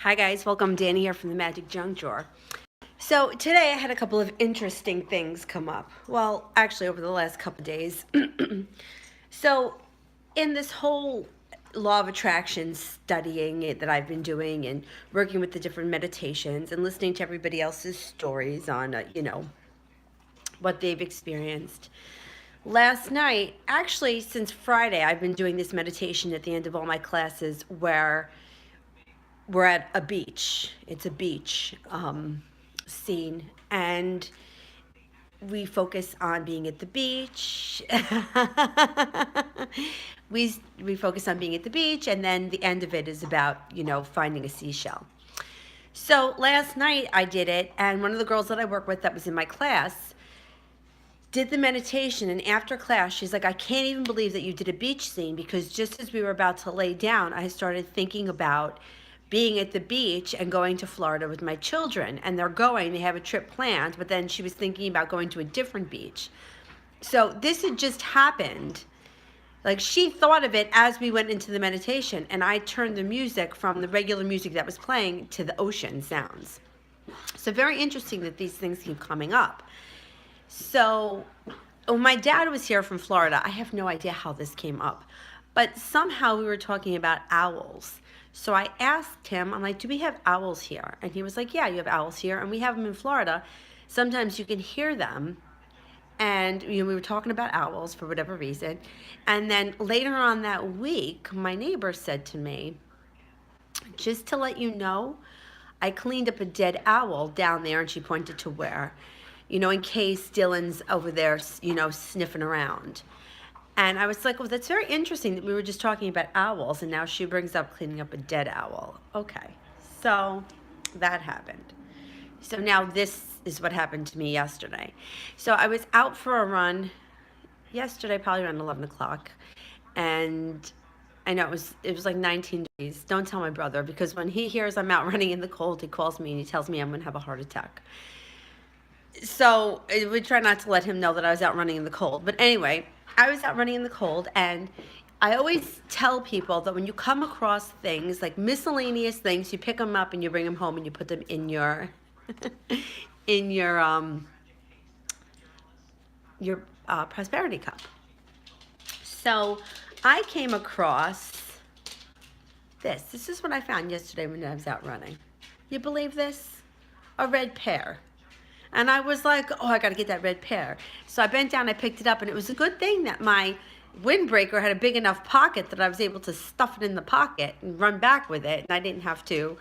Hi guys, welcome. Danny here from the Magic Junk Drawer. So today I had a couple of interesting things come up. Well, actually over the last couple of days. So in this whole law of attraction studying it that I've been doing and working with the different meditations and listening to everybody else's stories on, what they've experienced. Last night, actually since Friday, I've been doing this meditation at the end of all my classes where we're at a beach. It's a beach scene, and we focus on being at the beach. we focus on being at the beach, and then the end of it is about finding a seashell. So last night I did it, and one of the girls that I work with that was in my class did the meditation, and after class she's like, I can't even believe that you did a beach scene, because just as we were about to lay down I started thinking about being at the beach and going to Florida with my children, and they have a trip planned, but then she was thinking about going to a different beach. So this had just happened. Like, she thought of it as we went into the meditation, and I turned the music from the regular music that was playing to the ocean sounds. So very interesting that these things keep coming up. So when my dad was here from Florida, I have no idea how this came up, but somehow we were talking about owls. So I asked him, I'm like, do we have owls here? And he was like, yeah, you have owls here, and we have them in Florida. Sometimes you can hear them. And we were talking about owls for whatever reason. And then later on that week, my neighbor said to me, just to let you know, I cleaned up a dead owl down there, and she pointed to where, in case Dylan's over there, sniffing around. And I was like, well, that's very interesting that we were just talking about owls, and now she brings up cleaning up a dead owl. Okay, so that happened. So now this is what happened to me yesterday. So I was out for a run yesterday, probably around 11 o'clock, and I know it was like 19 degrees. Don't tell my brother, because when he hears I'm out running in the cold, he calls me and he tells me I'm going to have a heart attack. So we try not to let him know that I was out running in the cold. But anyway, I was out running in the cold, and I always tell people that when you come across things like miscellaneous things, you pick them up and you bring them home and you put them in your in your prosperity cup. So I came across this. This is what I found yesterday when I was out running. You believe this? A red pear. And I was like, oh, I got to get that red pear. So I bent down, I picked it up, and it was a good thing that my windbreaker had a big enough pocket that I was able to stuff it in the pocket and run back with it, and I didn't have to,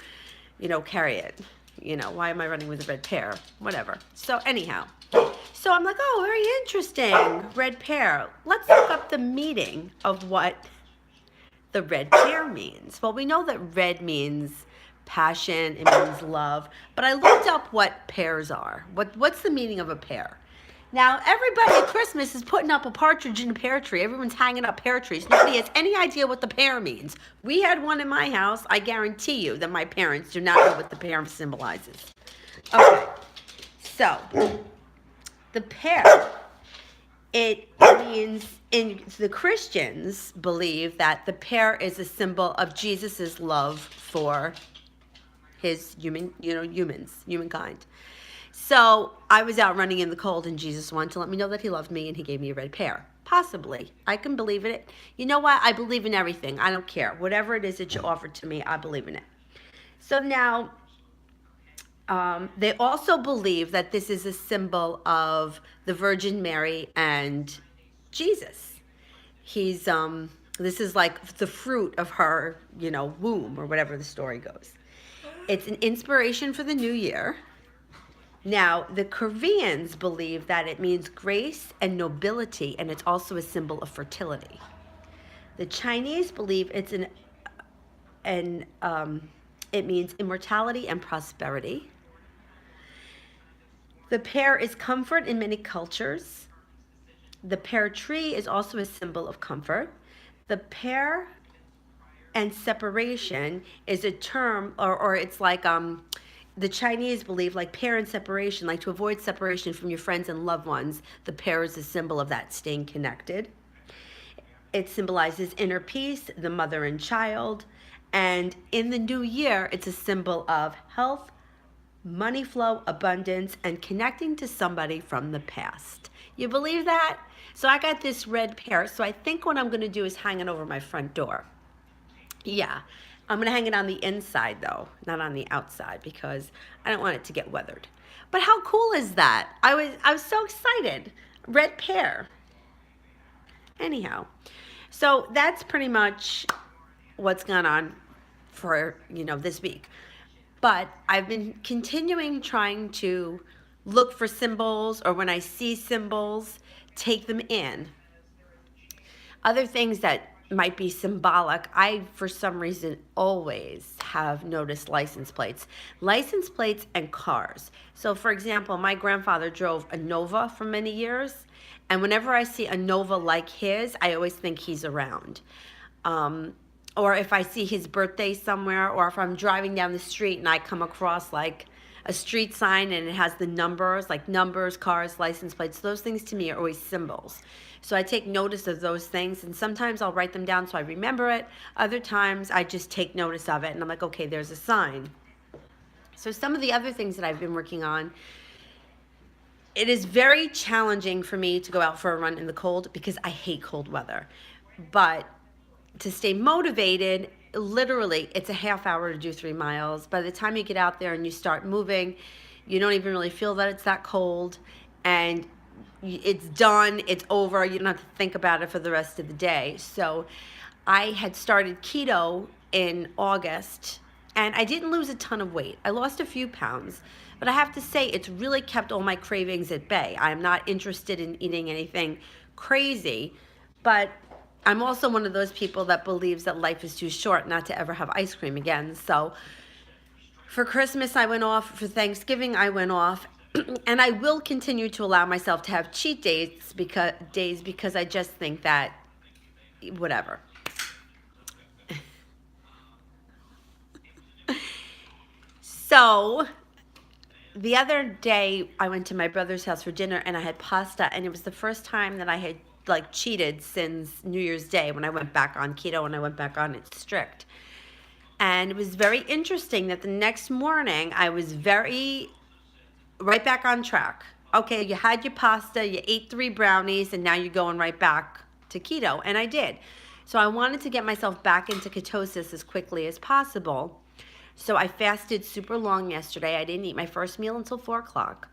carry it. Why am I running with a red pear? Whatever. So anyhow, so I'm like, oh, very interesting, red pear. Let's look up the meaning of what the red pear means. Well, we know that red means passion, it means love, but I looked up what pears are. What's the meaning of a pear? Now, everybody at Christmas is putting up a partridge in a pear tree. Everyone's hanging up pear trees. Nobody has any idea what the pear means. We had one in my house. I guarantee you that my parents do not know what the pear symbolizes. Okay, so the pear, it means, in the Christians believe that the pear is a symbol of Jesus's love for his humankind. So I was out running in the cold, and Jesus wanted to let me know that he loved me, and he gave me a red pear. Possibly. I can believe in it. You know what? I believe in everything. I don't care. Whatever it is that you offered to me, I believe in it. So now, they also believe that this is a symbol of the Virgin Mary and Jesus. This is like the fruit of her, womb, or whatever the story goes. It's an inspiration for the new year. Now, the Koreans believe that it means grace and nobility, and it's also a symbol of fertility. The Chinese believe it means immortality and prosperity. The pear is comfort in many cultures. The pear tree is also a symbol of comfort. The pear and separation is a term, or it's like the Chinese believe, like pear and separation, like to avoid separation from your friends and loved ones. The pear is a symbol of that, staying connected. It symbolizes inner peace, the mother and child, And in the new year, it's a symbol of health, money flow, abundance, and connecting to somebody from the past. You believe that? So I got this red pear. So I think what I'm going to do is hang it over my front door. Yeah. I'm going to hang it on the inside though, not on the outside because I don't want it to get weathered. But how cool is that? I was so excited. Red pear. Anyhow. So that's pretty much what's gone on for, this week. But I've been continuing trying to look for symbols, or when I see symbols, take them in. Other things that might be symbolic, I, for some reason, always have noticed license plates and cars. So, for example, my grandfather drove a Nova for many years, and whenever I see a Nova like his, I always think he's around. Um, or if I see his birthday somewhere, or if I'm driving down the street and I come across like a street sign and it has the numbers, like numbers, cars, license plates, those things to me are always symbols. So I take notice of those things, and sometimes I'll write them down so I remember it. Other times I just take notice of it and I'm like, okay, there's a sign. So some of the other things that I've been working on, it is very challenging for me to go out for a run in the cold because I hate cold weather. But to stay motivated, literally, it's a half hour to do 3 miles. By the time you get out there and you start moving, you don't even really feel that it's that cold, and it's done, it's over. You don't have to think about it for the rest of the day. So I had started keto in August, and I didn't lose a ton of weight. I lost a few pounds, but I have to say it's really kept all my cravings at bay. I'm not interested in eating anything crazy, but I'm also one of those people that believes that life is too short not to ever have ice cream again. So for Christmas, I went off. For Thanksgiving, I went off. And I will continue to allow myself to have cheat days because I just think that whatever. So the other day I went to my brother's house for dinner and I had pasta, and it was the first time that I had like cheated since New Year's Day when I went back on keto and I went back on it strict. And it was very interesting that the next morning I was very right back on track. Okay, you had your pasta, you ate 3 brownies, and now you're going right back to keto. And I did. So I wanted to get myself back into ketosis as quickly as possible. So I fasted super long yesterday. I didn't eat my first meal until 4 o'clock.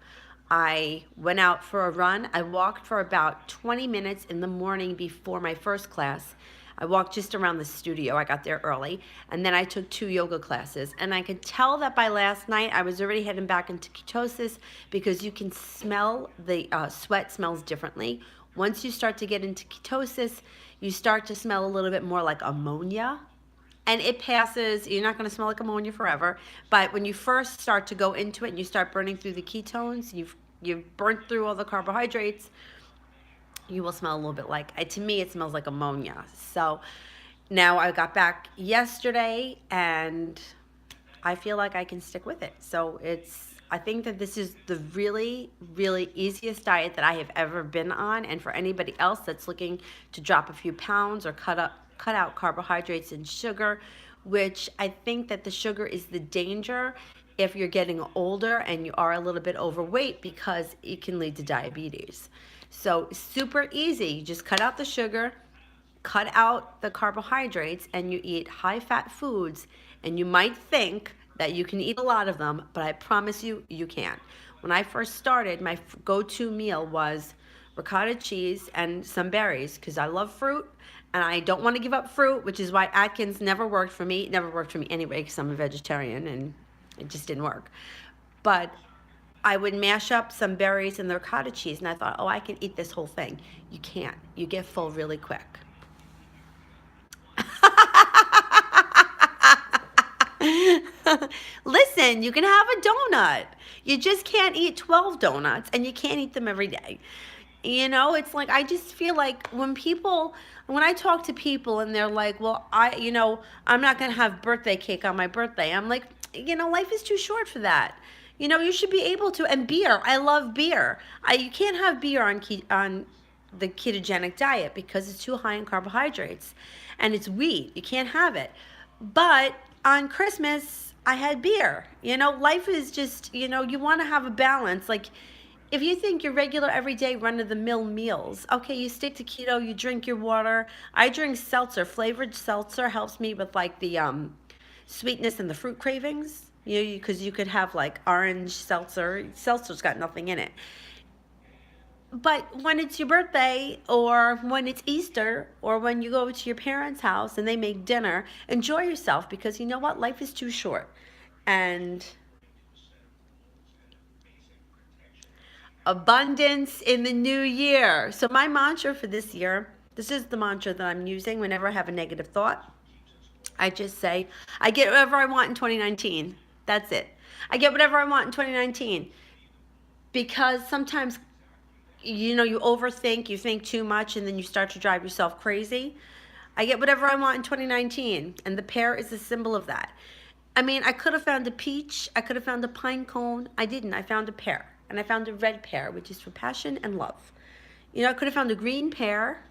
I went out for a run. I walked for about 20 minutes in the morning before my first class. I walked just around the studio. I got there early. And then I took 2 yoga classes. And I could tell that by last night I was already heading back into ketosis because you can smell the sweat smells differently. Once you start to get into ketosis, you start to smell a little bit more like ammonia. And it passes. You're not going to smell like ammonia forever. But when you first start to go into it and you start burning through the ketones, you've burnt through all the carbohydrates, you will smell a little bit like, to me, it smells like ammonia. So now I got back yesterday and I feel like I can stick with it. So I think that this is the really, really easiest diet that I have ever been on. And for anybody else that's looking to drop a few pounds or cut out carbohydrates and sugar, which I think that the sugar is the danger if you're getting older and you are a little bit overweight, because it can lead to diabetes. So super easy. You just cut out the sugar, cut out the carbohydrates, and you eat high-fat foods. And you might think that you can eat a lot of them, but I promise you, you can't. When I first started, my go-to meal was ricotta cheese and some berries because I love fruit and I don't want to give up fruit, which is why Atkins never worked for me. It never worked for me anyway because I'm a vegetarian and it just didn't work. But I would mash up some berries and the ricotta cheese, and I thought, oh, I can eat this whole thing. You can't. You get full really quick. Listen, you can have a donut. You just can't eat 12 donuts, and you can't eat them every day. It's like I just feel like when I talk to people and they're like, well, I'm not going to have birthday cake on my birthday. I'm like, life is too short for that. You should be able to. And beer, I love beer. You can't have beer on the ketogenic diet because it's too high in carbohydrates and it's wheat. You can't have it. But on Christmas, I had beer. Life is just, you want to have a balance. Like, if you think your regular everyday run of the mill meals, okay, you stick to keto, you drink your water. I drink seltzer. Flavored seltzer helps me with like the sweetness and the fruit cravings. Because you could have like orange seltzer. Seltzer's got nothing in it. But when it's your birthday or when it's Easter or when you go to your parents' house and they make dinner, enjoy yourself because you know what? Life is too short. And abundance in the new year. So, my mantra for this year, this is the mantra that I'm using whenever I have a negative thought. I just say, I get whatever I want in 2019. That's it. I get whatever I want in 2019 because sometimes you overthink, you think too much, and then you start to drive yourself crazy. I get whatever I want in 2019, and the pear is a symbol of that. I mean, I could have found a peach, I could have found a pine cone. I didn't. I found a pear, and I found a red pear, which is for passion and love. I could have found a green pear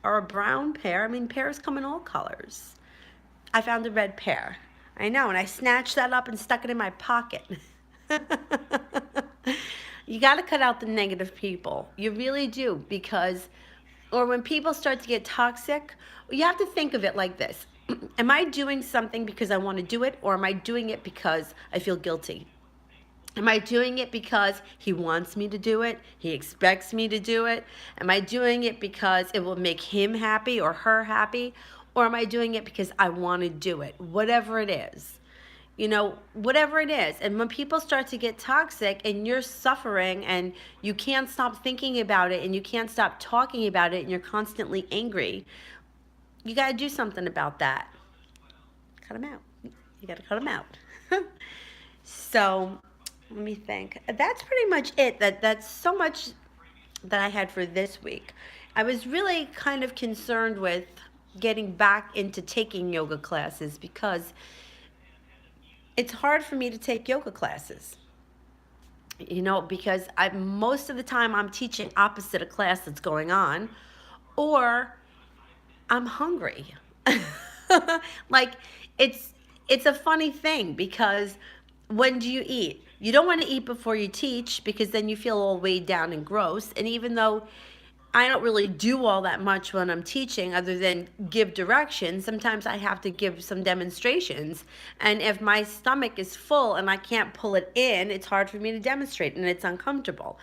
or a brown pear. I mean, pears come in all colors. I found a red pear. I know, and I snatched that up and stuck it in my pocket. You got to cut out the negative people. You really do, because, or when people start to get toxic, you have to think of it like this. Am I doing something because I want to do it, or am I doing it because I feel guilty? Am I doing it because he wants me to do it? He expects me to do it? Am I doing it because it will make him happy or her happy? Or am I doing it because I want to do it? Whatever it is. Whatever it is. And when people start to get toxic and you're suffering and you can't stop thinking about it and you can't stop talking about it and you're constantly angry, you got to do something about that. Cut them out. You got to cut them out. So let me think. That's pretty much it. That's so much that I had for this week. I was really kind of concerned with getting back into taking yoga classes because it's hard for me to take yoga classes. Because most of the time I'm teaching opposite a class that's going on, or I'm hungry. Like, it's a funny thing because when do you eat? You don't want to eat before you teach because then you feel all weighed down and gross. And even though I don't really do all that much when I'm teaching other than give directions, sometimes I have to give some demonstrations. And if my stomach is full and I can't pull it in, it's hard for me to demonstrate and it's uncomfortable.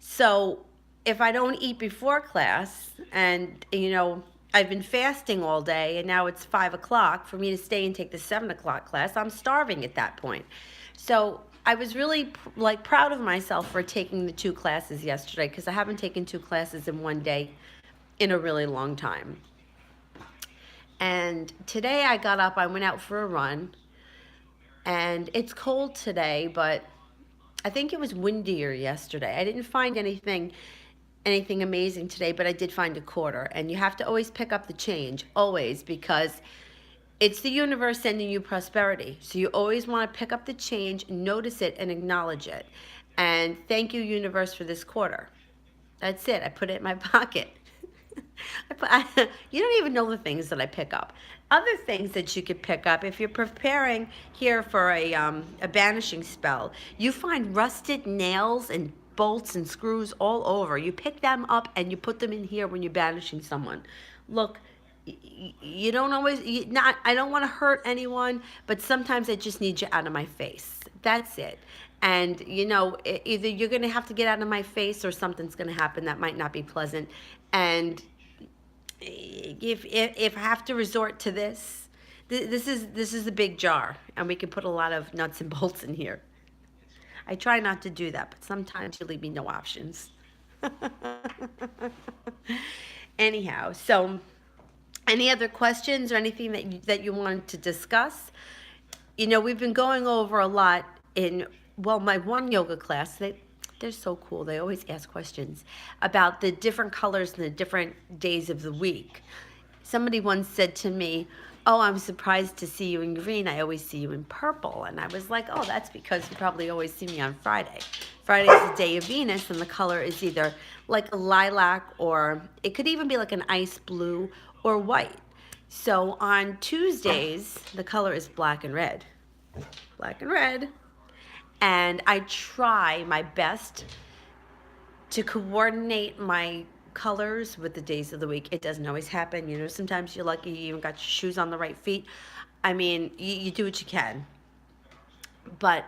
So if I don't eat before class and, I've been fasting all day and now it's 5 o'clock for me to stay and take the 7 o'clock class, I'm starving at that point. So I was really proud of myself for taking the 2 classes yesterday because I haven't taken 2 classes in one day in a really long time. And today I got up, I went out for a run, and it's cold today, but I think it was windier yesterday. I didn't find anything amazing today, but I did find a quarter. And you have to always pick up the change, always, because it's the universe sending you prosperity. So you always want to pick up the change, notice it, and acknowledge it. And thank you, universe, for this quarter. That's it. I put it in my pocket. You don't even know the things that I pick up. Other things that you could pick up if you're preparing here for a banishing spell. You find rusted nails and bolts and screws all over. You pick them up and you put them in here when you're banishing someone. Look, you don't always, I don't want to hurt anyone, but sometimes I just need you out of my face. That's it. And either you're going to have to get out of my face or something's going to happen that might not be pleasant. And if I have to resort to this is a big jar, and we can put a lot of nuts and bolts in here. I try not to do that, but sometimes you leave me no options. Anyhow, so any other questions or anything that you wanted to discuss? We've been going over a lot in, my one yoga class. They're so cool. They always ask questions about the different colors and the different days of the week. Somebody once said to me, "Oh, I'm surprised to see you in green. I always see you in purple." And I was like, "Oh, that's because you probably always see me on Friday. Friday is the day of Venus, and the color is either like a lilac, or it could even be like an ice blue or white." So on Tuesdays, the color is black and red. Black and red. And I try my best to coordinate my colors with the days of the week. It doesn't always happen. You know, sometimes you're lucky you even got your shoes on the right feet. I mean, you do what you can. But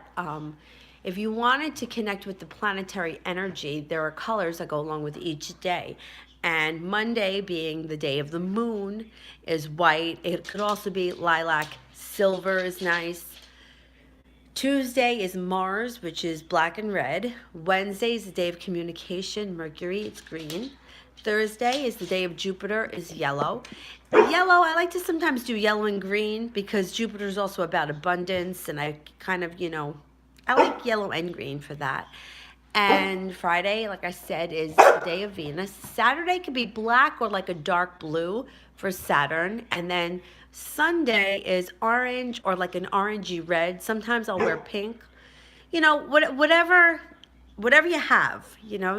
if you wanted to connect with the planetary energy, there are colors that go along with each day. And Monday, being the day of the moon, is white. It could also be lilac. Silver is nice. Tuesday is Mars, which is black and red. Wednesday is the day of communication, Mercury, it's green. Thursday is the day of Jupiter, is yellow. Yellow, I like to sometimes do yellow and green because Jupiter is also about abundance, and I kind of, I like yellow and green for that. And Friday, like I said, is the day of Venus. Saturday could be black or like a dark blue for Saturn. And then Sunday is orange or like an orangey red. Sometimes I'll wear pink. Whatever you have.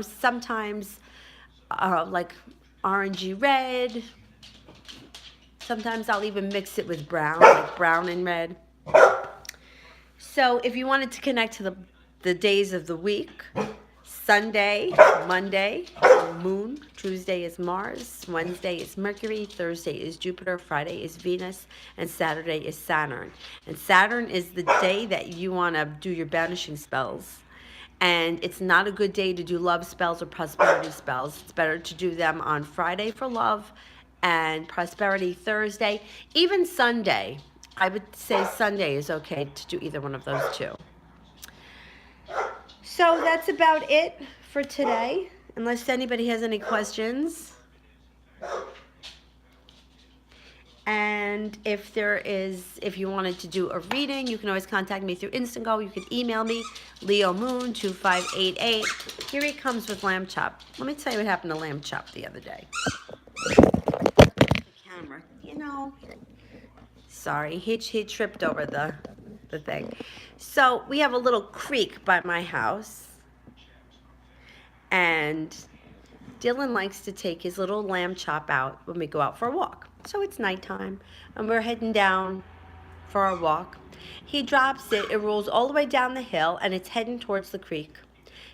Sometimes like orangey red. Sometimes I'll even mix it with brown, like brown and red. So if you wanted to connect to the days of the week, Sunday, Monday, Moon, Tuesday is Mars, Wednesday is Mercury, Thursday is Jupiter, Friday is Venus, and Saturday is Saturn. And Saturn is the day that you want to do your banishing spells. And it's not a good day to do love spells or prosperity spells. It's better to do them on Friday for love and prosperity Thursday, even Sunday. I would say Sunday is okay to do either one of those two. So that's about it for today, unless anybody has any questions. And if you wanted to do a reading, you can always contact me through Instago. You can email me, leomoon2588. Here he comes with Lamb Chop. Let me tell you what happened to Lamb Chop the other day. The camera, sorry, he tripped over the thing. So we have a little creek by my house, and Dylan likes to take his little Lamb Chop out when we go out for a walk. So it's nighttime, and we're heading down for our walk. He drops it, it rolls all the way down the hill, and it's heading towards the creek.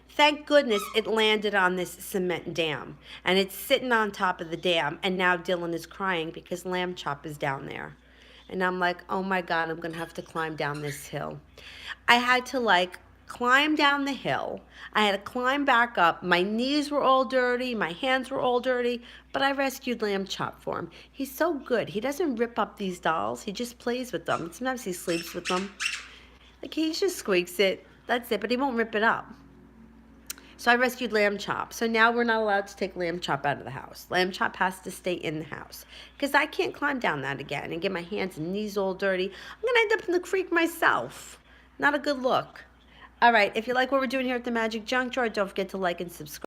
Thank goodness it landed on this cement dam, and it's sitting on top of the dam, and now Dylan is crying because Lamb Chop is down there. And I'm like, oh my God, I'm going to have to climb down this hill. I had to climb down the hill. I had to climb back up. My knees were all dirty. My hands were all dirty. But I rescued Lamb Chop for him. He's so good. He doesn't rip up these dolls. He just plays with them. Sometimes he sleeps with them. He just squeaks it. That's it. But he won't rip it up. So I rescued Lamb Chop. So now we're not allowed to take Lamb Chop out of the house. Lamb Chop has to stay in the house because I can't climb down that again and get my hands and knees all dirty. I'm going to end up in the creek myself. Not a good look. All right, if you like what we're doing here at the Magic Junk Drawer, don't forget to like and subscribe.